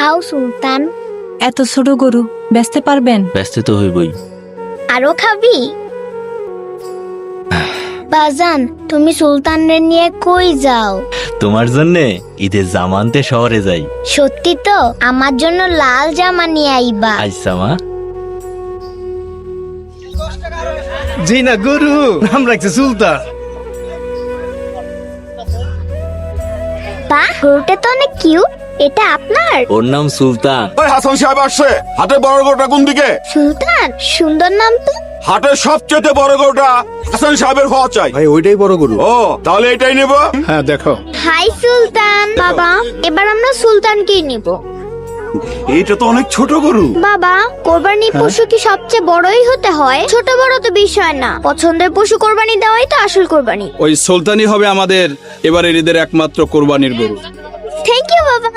খাও সুলতান। এত ছোট গরু বেচতে পারবেন? ব্যস্ত তো হইবই। আরো খাবি? বাজান, তুমি সুলতানের নিয়ে কই যাও? তোমার জন্যে ঈদের জামানতে শহরে যাই। সত্যি তো? আমার জন্য লাল জামা নিয়ে আইবা। আচ্ছা মা। জি না, গরু নাম রাখছে সুলতান। বাহ, গরুটা তো অনেক কিউট। এটা আপনার? ওর নাম সুলতান। ওই হাসান সাহেব আসছে। হাটের বড় গরুটা কোন দিকে? সুলতান, সুন্দর নাম তো। হাটের সবচেয়ে বড় গরুটা হাসান সাহেবের হওয়া চাই। ভাই ওইটাই বড় গরু। ও, তাহলে এটাই নেব। হ্যাঁ দেখো। হাই সুলতান। বাবা, এবার আমরা সুলতানকেই নিব। এইটা তো অনেক ছোট গরু। বাবা, কোরবানি পশু কি সবচেয়ে বড়ই হতে হয়? ছোট বড় তো বিষয় না, পছন্দের পশু কোরবানি দেওয়াই তো আসল কোরবানি। ওই সুলতানই হবে আমাদের এবারের ঈদের একমাত্র কোরবানির গরু। থ্যাংক ইউ বাবা।